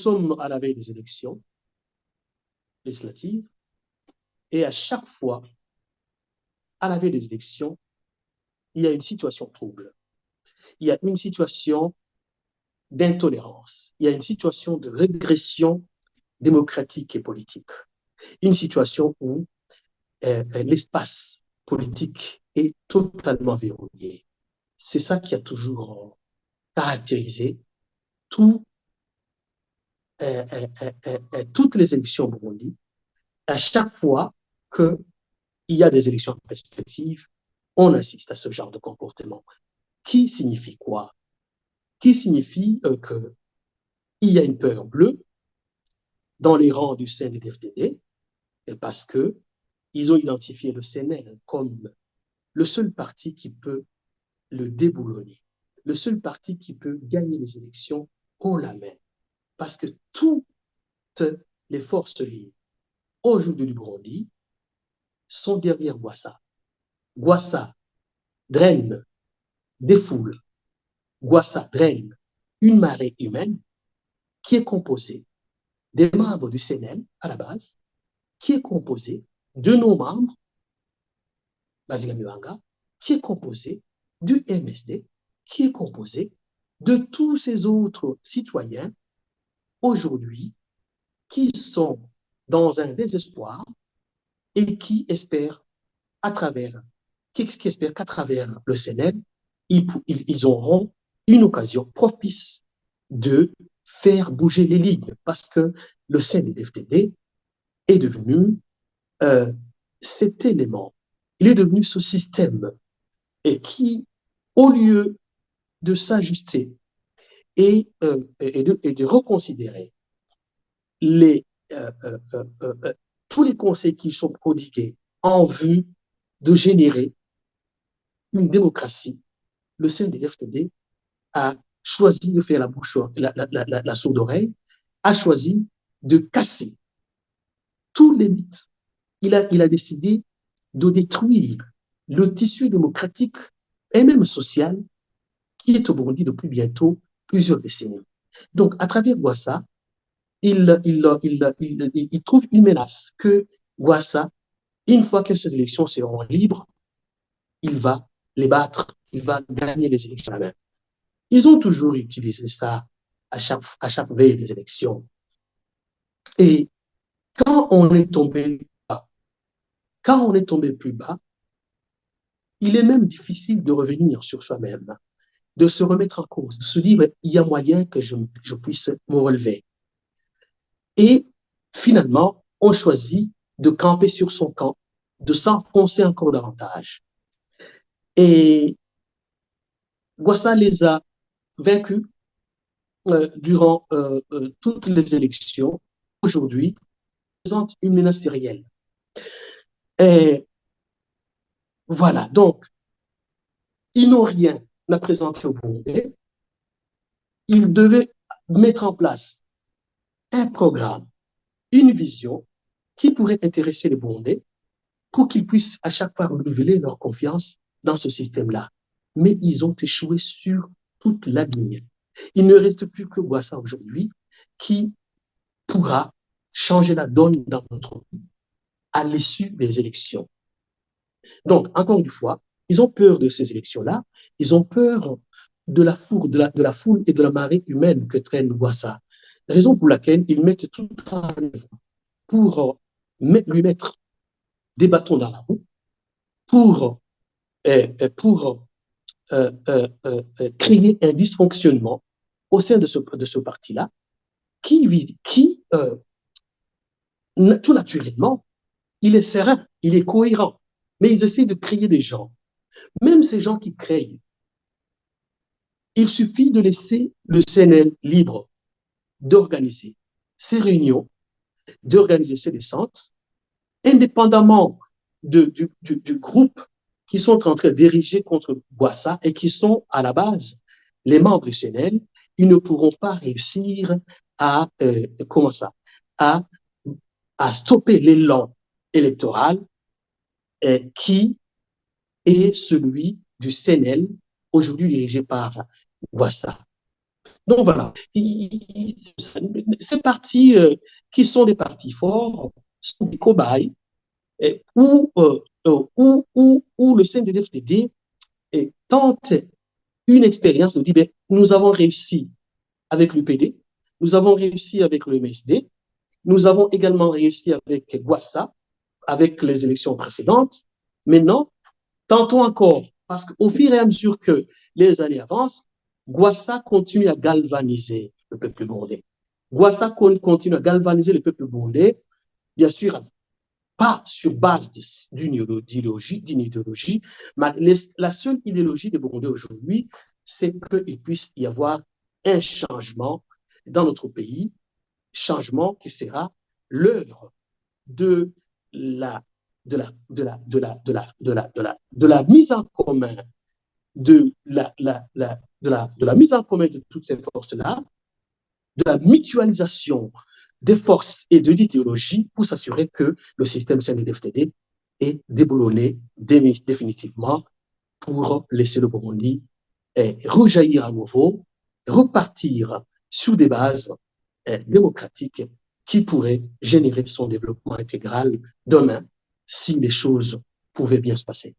sommes à la veille des élections législatives et à chaque fois, à la veille des élections, il y a une situation trouble. Il y a une situation d'intolérance. Il y a une situation de régression démocratique et politique. Une situation où l'espace politique est totalement verrouillé. C'est ça qui a toujours caractérisé tout, toutes les élections au Burundi. À chaque fois qu'il y a des élections en perspective, on assiste à ce genre de comportement. Qui signifie quoi? Qui signifie qu'il y a une peur bleue dans les rangs du CNDD-FDD parce qu'ils ont identifié le CNL comme le seul parti qui peut le déboulonner, le seul parti qui peut gagner les élections haut la main. Parce que toutes les forces libres aujourd'hui du Burundi sont derrière Gwassa. Gwassa draine des foules. Gwassa draine une marée humaine qui est composée des membres du CNL à la base, qui est composée de nos membres, Bazigamibanga, qui est composée du MSD, qui est composé de tous ces autres citoyens aujourd'hui qui sont dans un désespoir et qui espèrent qu'à travers le CNL, ils auront une occasion propice de faire bouger les lignes parce que le CNDD-FDD est devenu cet élément, il est devenu ce système et qui, au lieu de s'ajuster et de reconsidérer les, tous les conseils qui sont prodigués en vue de générer une démocratie, le CNDD-FDD a choisi de faire la sourde oreille, a choisi de casser tous les mythes. Il a décidé de détruire le tissu démocratique et même social qui est au Burundi depuis bientôt plusieurs décennies. Donc, à travers Gwassa, il trouve une menace que Gwassa, une fois que ces élections seront libres, il va les battre, il va gagner les élections à la main. Ils ont toujours utilisé ça à chaque veille des élections. Et quand on est tombé bas, quand on est tombé plus bas, il est même difficile de revenir sur soi-même, de se remettre en cause, de se dire, il y a moyen que je puisse me relever. Et finalement, on choisit de camper sur son camp, de s'enfoncer encore davantage. Et Gwassa les a vaincus durant toutes les élections. Aujourd'hui, présente une menace réelle. Et voilà, donc, ils n'ont rien à présenter au Burundi. Ils devaient mettre en place un programme, une vision qui pourrait intéresser les Burundais pour qu'ils puissent à chaque fois renouveler leur confiance dans ce système-là. Mais ils ont échoué sur toute la ligne. Il ne reste plus que Gwassa aujourd'hui qui pourra changer la donne dans notre pays à l'issue des élections. Donc, encore une fois, ils ont peur de ces élections-là, ils ont peur de la foule, et de la marée humaine que traîne Gwassa. Raison pour laquelle ils mettent tout en œuvre pour lui mettre des bâtons dans la roue, pour créer un dysfonctionnement au sein de ce parti-là qui tout naturellement, il est serein, il est cohérent, mais ils essaient de créer des gens. Même ces gens qui créent, il suffit de laisser le CNL libre d'organiser ses réunions, d'organiser ses descentes, indépendamment du groupe qui sont en train de diriger contre Gwassa et qui sont à la base les membres du CNL, ils ne pourront pas réussir à, à, à stopper l'élan électoral qui est celui du CNL, aujourd'hui dirigé par Gwassa. Donc voilà, ces partis qui sont des partis forts sont des cobayes où le CNDD-FDD tente une expérience de dire, ben, nous avons réussi avec l'UPD, nous avons réussi avec le MSD, nous avons également réussi avec Guassa, avec les élections précédentes. Maintenant, tentons encore, parce qu'au fur et à mesure que les années avancent, Guassa continue à galvaniser le peuple burundais. Guassa continue à galvaniser le peuple burundais, bien sûr, pas sur base d'une idéologie, mais la seule idéologie des Burundais aujourd'hui, c'est qu'il puisse y avoir un changement dans notre pays, changement qui sera l'œuvre de la, de la mise en commun de la mise en commun de toutes ces forces-là, de la mutualisation des forces et de l'idéologie pour s'assurer que le système CNDD-FDD est déboulonné définitivement pour laisser le Burundi rejaillir à nouveau, repartir sur des bases démocratiques qui pourraient générer son développement intégral demain si les choses pouvaient bien se passer.